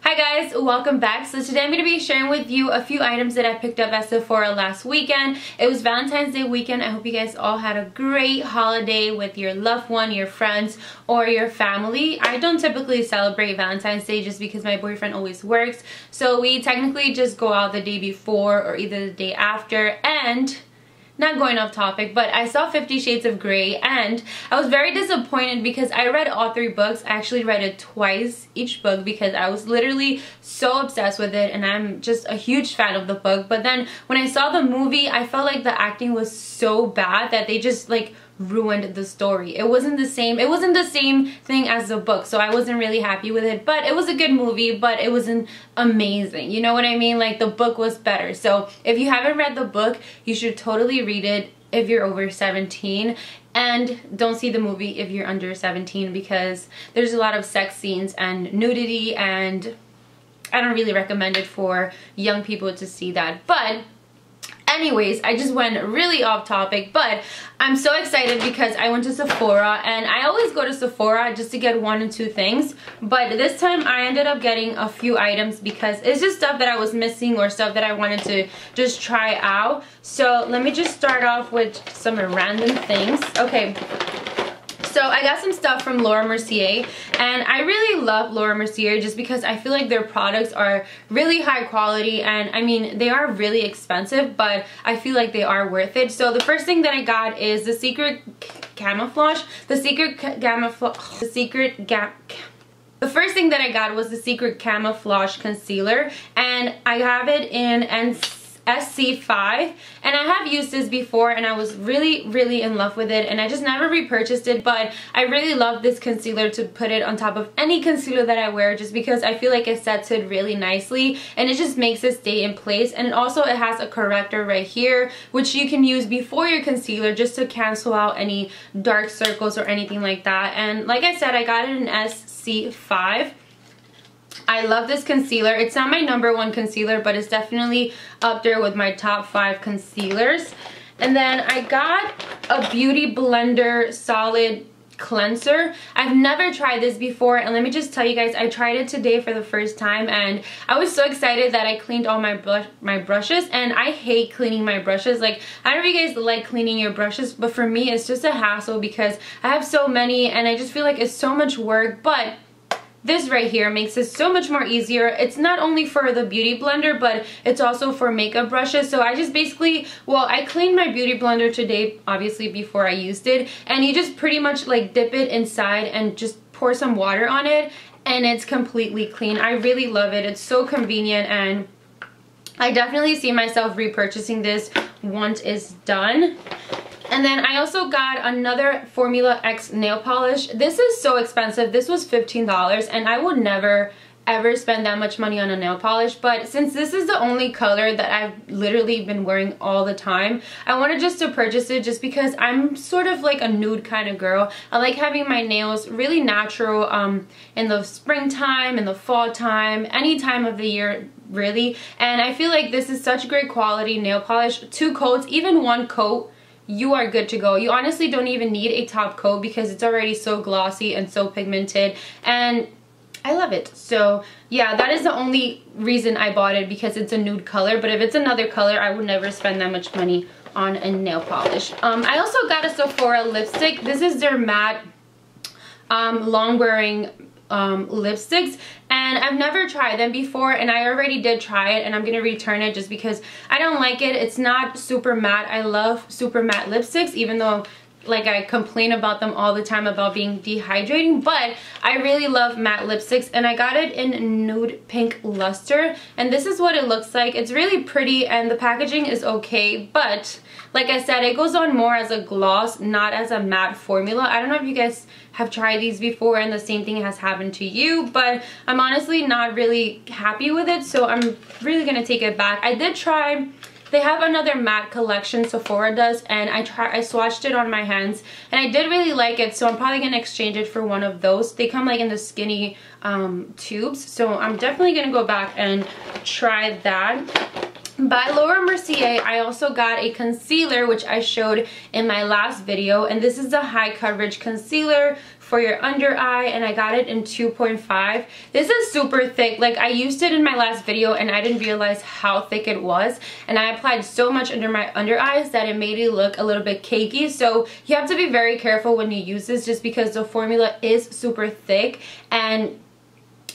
Hi guys, welcome back. So today I'm going to be sharing with you a few items that I picked up at Sephora last weekend. It was Valentine's Day weekend. I hope you guys all had a great holiday with your loved one, your friends, or your family. I don't typically celebrate Valentine's Day just because my boyfriend always works. So we technically just go out the day before or either the day after. And not going off topic, but I saw 50 Shades of Grey and I was very disappointed because I read all 3 books. I actually read it twice, each book, because I was literally so obsessed with it and I'm just a huge fan of the book. But then when I saw the movie, I felt like the acting was so bad that they just like ruined the story. It wasn't the same thing as the book, so I wasn't really happy with it. But it was a good movie, but it wasn't amazing, you know what I mean? Like, the book was better. So if you haven't read the book, you should totally read it if you're over 17, and don't see the movie if you're under 17 because there's a lot of sex scenes and nudity, and I don't really recommend it for young people to see that. But anyways, I just went really off topic, but I'm so excited because I went to Sephora, and I always go to Sephora just to get 1 or 2 things, but this time I ended up getting a few items because it's just stuff that I was missing or stuff that I wanted to just try out. So let me just start off with some random things. Okay. So I got some stuff from Laura Mercier, and I really love Laura Mercier just because I feel like their products are really high quality, and I mean, they are really expensive, but I feel like they are worth it. So the first thing that I got is the Secret Camouflage. The first thing that I got was the Secret Camouflage Concealer, and I have it in SC5, and I have used this before and I was really in love with it, and I just never repurchased it. But I really love this concealer to put it on top of any concealer that I wear just because I feel like it sets it really nicely and it just makes it stay in place. And also it has a corrector right here which you can use before your concealer just to cancel out any dark circles or anything like that. And like I said, I got it in SC5. I love this concealer. It's not my #1 concealer, but it's definitely up there with my top 5 concealers. And then I got a Beautyblender Solid Cleanser. I've never tried this before, and let me just tell you guys, I tried it today for the first time and I was so excited that I cleaned all my brushes, and I hate cleaning my brushes. Like, I don't know if you guys like cleaning your brushes, but for me it's just a hassle because I have so many and I just feel like it's so much work. But this right here makes it so much more easier. It's not only for the Beauty Blender, but it's also for makeup brushes. So I just basically, well, I cleaned my Beauty Blender today, obviously before I used it, and you just pretty much like dip it inside and just pour some water on it and it's completely clean. I really love it. It's so convenient, and I definitely see myself repurchasing this once it's done. And then I also got another Formula X nail polish. This is so expensive. This was $15, and I would never ever spend that much money on a nail polish. But since this is the only color that I've literally been wearing all the time, I wanted just to purchase it just because I'm sort of like a nude kind of girl. I like having my nails really natural in the springtime, in the fall time, any time of the year really. And I feel like this is such great quality nail polish. 2 coats, even 1 coat, you are good to go. You honestly don't even need a top coat because it's already so glossy and so pigmented, and I love it. So yeah, that is the only reason I bought it, because it's a nude color. But if it's another color, I would never spend that much money on a nail polish. I also got a Sephora lipstick. This is their matte long wearing lipsticks, and I've never tried them before, and I already did try it, and I'm gonna return it just because I don't like it. It's not super matte. I love super matte lipsticks, even though like I complain about them all the time about being dehydrating, but I really love matte lipsticks, and I got it in nude pink luster, and this is what it looks like. It's really pretty and the packaging is okay, but like I said, it goes on more as a gloss, not as a matte formula. I don't know if you guys have tried these before and the same thing has happened to you, but I'm honestly not really happy with it, so I'm really gonna take it back. I did try, they have another matte collection, Sephora does, and I swatched it on my hands and I did really like it, so I'm probably gonna exchange it for one of those. They come like in the skinny tubes, so I'm definitely gonna go back and try that. By Laura Mercier, I also got a concealer, which I showed in my last video, and this is a high coverage concealer for your under eye, and I got it in 2.5. This is super thick. Like, I used it in my last video and I didn't realize how thick it was, and I applied so much under my under eyes that it made it look a little bit cakey. So you have to be very careful when you use this, just because the formula is super thick and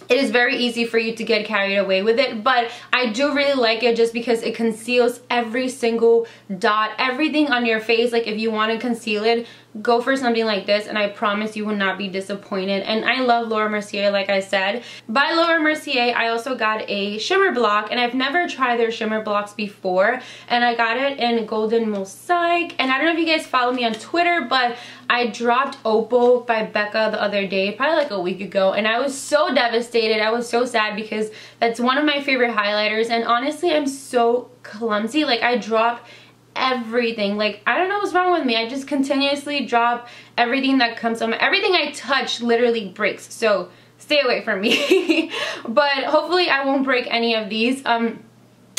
it is very easy for you to get carried away with it. But I do really like it just because it conceals every single dot, everything on your face. Like, if you want to conceal it, go for something like this, and I promise you will not be disappointed. And I love Laura Mercier, like I said. By Laura Mercier, I also got a shimmer block, and I've never tried their shimmer blocks before, and I got it in Golden Mosaic. And I don't know if you guys follow me on Twitter, but I dropped Opal by Becca the other day, probably like a week ago, and I was so devastated. I was so sad because that's one of my favorite highlighters, and honestly, I'm so clumsy. Like, I drop everything. Like, I don't know what's wrong with me. I just continuously drop everything that comes on. Everything I touch literally breaks, so stay away from me. But hopefully I won't break any of these.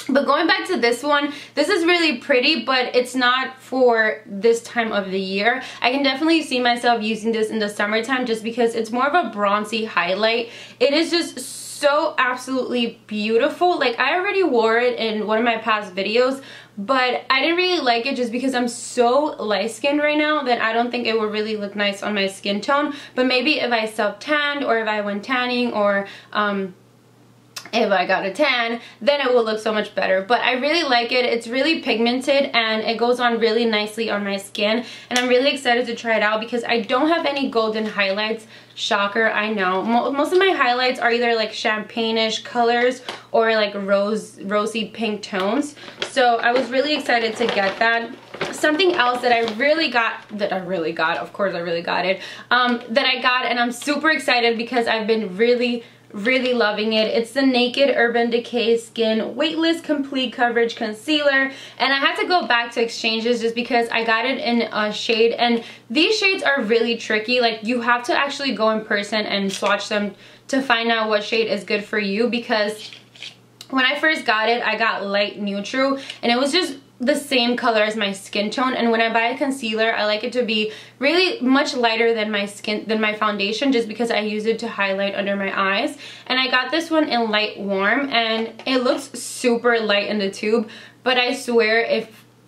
But going back to this one, this is really pretty, but it's not for this time of the year. I can definitely see myself using this in the summertime just because it's more of a bronzy highlight. It is just so absolutely beautiful. Like, I already wore it in one of my past videos, but I didn't really like it just because I'm so light-skinned right now that I don't think it would really look nice on my skin tone. But maybe if I self-tanned, or if I went tanning, or if I got a tan, then it will look so much better. But I really like it. It's really pigmented and it goes on really nicely on my skin, and I'm really excited to try it out because I don't have any golden highlights. Shocker, I know. Most of my highlights are either like champagne-ish colors or like rosy pink tones. So I was really excited to get that. Something else that I really got, of course I really got it, that I got, and I'm super excited because I've been really loving it. It's the Naked Urban Decay Skin Weightless Complete Coverage Concealer, and I had to go back to exchanges just because I got it in a shade, and these shades are really tricky. Like, you have to actually go in person and swatch them to find out what shade is good for you, because when I first got it, I got light neutral, and it was just the same color as my skin tone. And when I buy a concealer, I like it to be really much lighter than my foundation, just because I use it to highlight under my eyes. And I got this one in light warm, and it looks super light in the tube, but I swear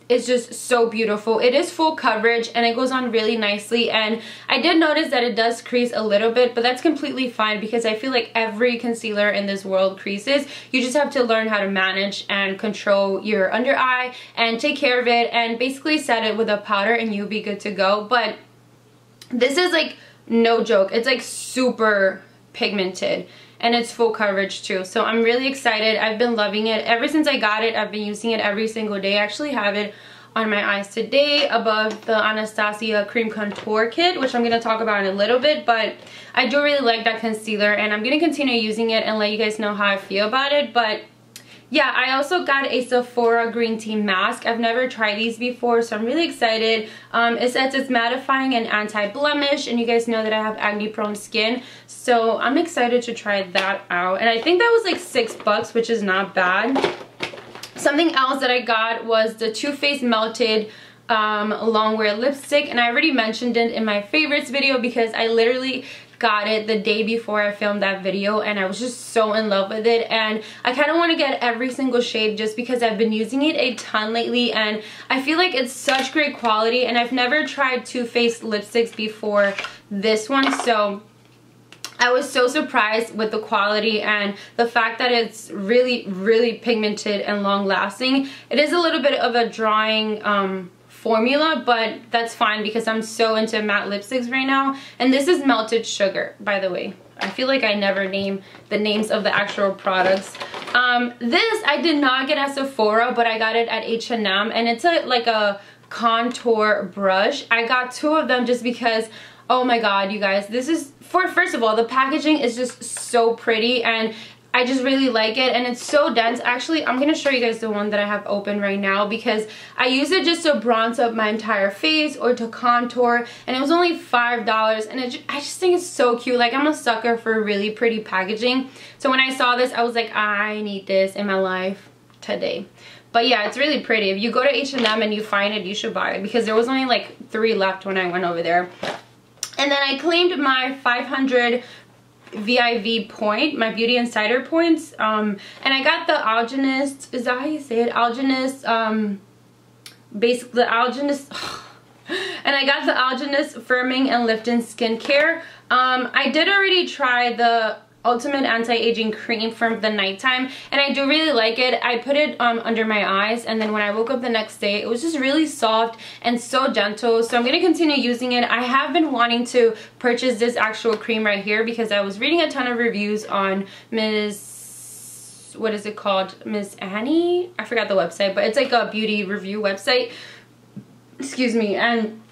it's just so beautiful. It is full coverage and it goes on really nicely, and I did notice that it does crease a little bit, but that's completely fine because I feel like every concealer in this world creases. You just have to learn how to manage and control your under eye and take care of it, and basically set it with a powder and you'll be good to go. But this is like no joke. It's like super pigmented, and it's full coverage too. So I'm really excited. I've been loving it. Ever since I got it, I've been using it every single day. I actually have it on my eyes today above the Anastasia Cream Contour Kit, which I'm going to talk about in a little bit. But I do really like that concealer, and I'm going to continue using it and let you guys know how I feel about it. But yeah, I also got a Sephora green tea mask. I've never tried these before, so I'm really excited. It says it's mattifying and anti-blemish, and you guys know that I have acne-prone skin, so I'm excited to try that out. And I think that was like $6, which is not bad. Something else that I got was the Too Faced Melted long wear lipstick, and I already mentioned it in my favorites video because I literally got it the day before I filmed that video, and I was just so in love with it. And I kind of want to get every single shade just because I've been using it a ton lately, and I feel like it's such great quality, and I've never tried Too Faced lipsticks before this one, so I was so surprised with the quality and the fact that it's really pigmented and long lasting. It is a little bit of a drying formula, but that's fine because I'm so into matte lipsticks right now. And this is Melted Sugar, by the way. I feel like I never name the names of the actual products. This I did not get at Sephora, but I got it at H&M, and it's like a contour brush. I got 2 of them just because, oh my god, you guys, this is, first of all, the packaging is just so pretty, and I just really like it, and it's so dense. Actually, I'm going to show you guys the one that I have open right now because I use it just to bronze up my entire face or to contour, and it was only $5, and I just think it's so cute. Like, I'm a sucker for really pretty packaging, so when I saw this, I was like, I need this in my life today. But yeah, it's really pretty. If you go to H&M and you find it, you should buy it because there was only like 3 left when I went over there. And then I claimed my 500 VIV point, my Beauty Insider points, and I got the Algenist, is that how you say it? Algenist, basically the Algenist, and I got the Algenist Firming and Lifting Skincare. I did already try the Ultimate Anti-Aging Cream from the nighttime, and I do really like it. I put it under my eyes, and then when I woke up the next day, it was just really soft and so gentle. So I'm going to continue using it. I have been wanting to purchase this actual cream right here because I was reading a ton of reviews on what is it called? Miss Annie? I forgot the website, but it's like a beauty review website. Excuse me. And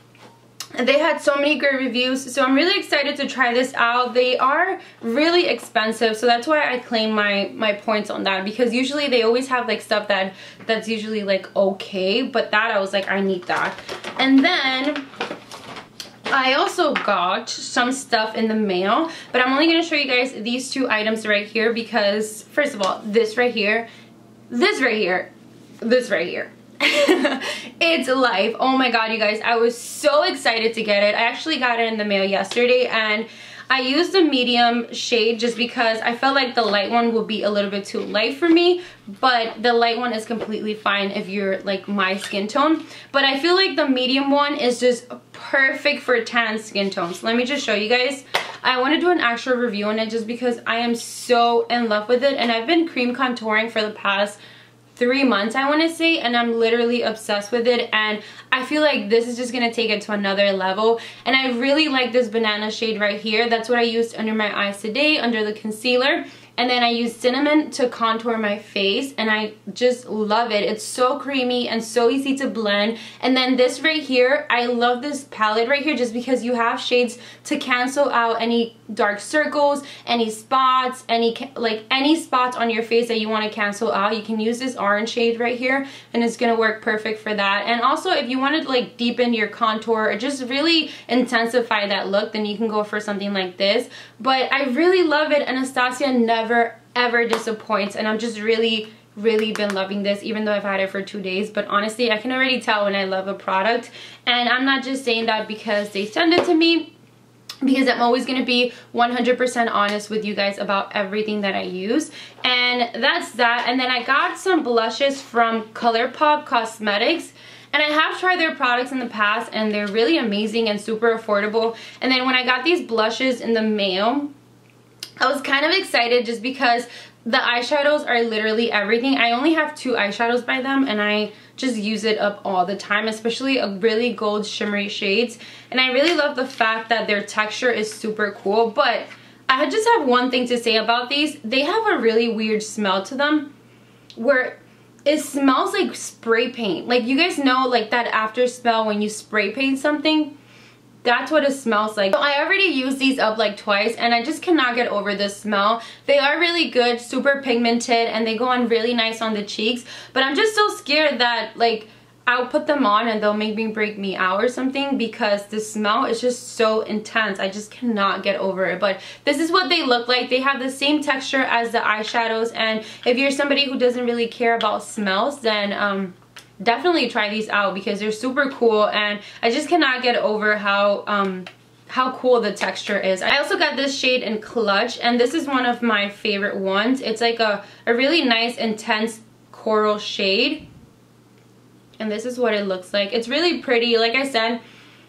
they had so many great reviews, so I'm really excited to try this out. They are really expensive, so that's why I claim my points on that, because usually they always have like stuff that's usually like okay, but that I was like, I need that. And then I also got some stuff in the mail, but I'm only going to show you guys these 2 items right here because, first of all, this right here, this right here, this right here. It's life. Oh my god, you guys, I was so excited to get it. I actually got it in the mail yesterday, and I used the medium shade just because I felt like the light one would be a little bit too light for me, but the light one is completely fine if you're like my skin tone. But I feel like the medium one is just perfect for tan skin tones. Let me just show you guys. I want to do an actual review on it just because I am so in love with it, and I've been cream contouring for the past 3 months, I want to say, and I'm literally obsessed with it, and I feel like this is just going to take it to another level. And I really like this banana shade right here. That's what I used under my eyes today, under the concealer. And then I used cinnamon to contour my face, and I just love it. It's so creamy and so easy to blend. And then this right here, I love this palette right here just because you have shades to cancel out any dark circles, any spots, any spots on your face that you want to cancel out. You can use this orange shade right here, and it's gonna work perfect for that. And also, if you want to like deepen your contour or just really intensify that look, then you can go for something like this. But I really love it. Anastasia never ever disappoints, and I'm just really been loving this, even though I've had it for 2 days. But honestly, I can already tell when I love a product, and I'm not just saying that because they send it to me, because I'm always going to be 100% honest with you guys about everything that I use. And that's that. And then I got some blushes from Colourpop Cosmetics, and I have tried their products in the past, and they're really amazing and super affordable. And then when I got these blushes in the mail, I was kind of excited just because the eyeshadows are literally everything. I only have 2 eyeshadows by them, and I just use it up all the time, especially a really gold shimmery shades. And I really love the fact that their texture is super cool. But I just have one thing to say about these. They have a really weird smell to them, where it smells like spray paint. Like, you guys know, like that after smell when you spray paint something? That's what it smells like. So I already used these up like twice, and I just cannot get over this smell. They are really good, super pigmented, and they go on really nice on the cheeks. But I'm just so scared that like I'll put them on and they'll make me break me out or something, because the smell is just so intense. I just cannot get over it. But this is what they look like. They have the same texture as the eyeshadows, and if you're somebody who doesn't really care about smells, then definitely try these out because they're super cool. And I just cannot get over how cool the texture is. I also got this shade in Clutch, and this is one of my favorite ones. It's like a really nice intense coral shade, and this is what it looks like. It's really pretty. Like I said,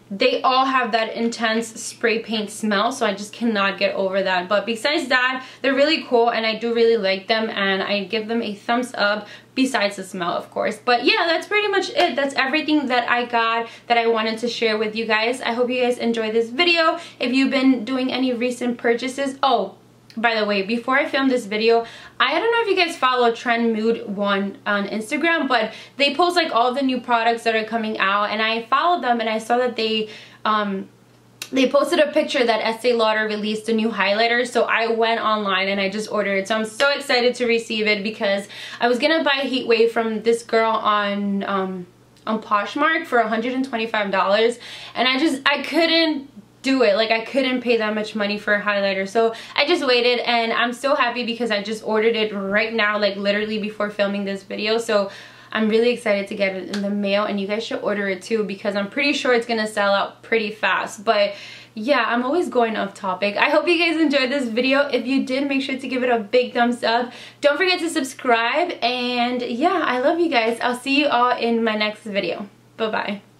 they all have that intense spray paint smell, so I just cannot get over that. But besides that, they're really cool, and I do really like them, and I give them a thumbs up, besides the smell, of course. But yeah, that's pretty much it. That's everything that I got that I wanted to share with you guys. I hope you guys enjoyed this video. If you've been doing any recent purchases, oh, by the way, before I filmed this video, I don't know if you guys follow Trend Mood 1 on Instagram, but they post like all the new products that are coming out, and I followed them, and I saw that they posted a picture that Estee Lauder released a new highlighter, so I went online and I just ordered it. So I'm so excited to receive it because I was gonna buy Heat Wave from this girl on Poshmark for $125, and I couldn't do it. Like, I couldn't pay that much money for a highlighter, so I just waited, and I'm so happy because I just ordered it right now, like literally before filming this video. So I'm really excited to get it in the mail, and you guys should order it too because I'm pretty sure it's gonna sell out pretty fast. But yeah, I'm always going off topic. I hope you guys enjoyed this video. If you did, make sure to give it a big thumbs up. Don't forget to subscribe, and yeah, I love you guys. I'll see you all in my next video. Bye-bye.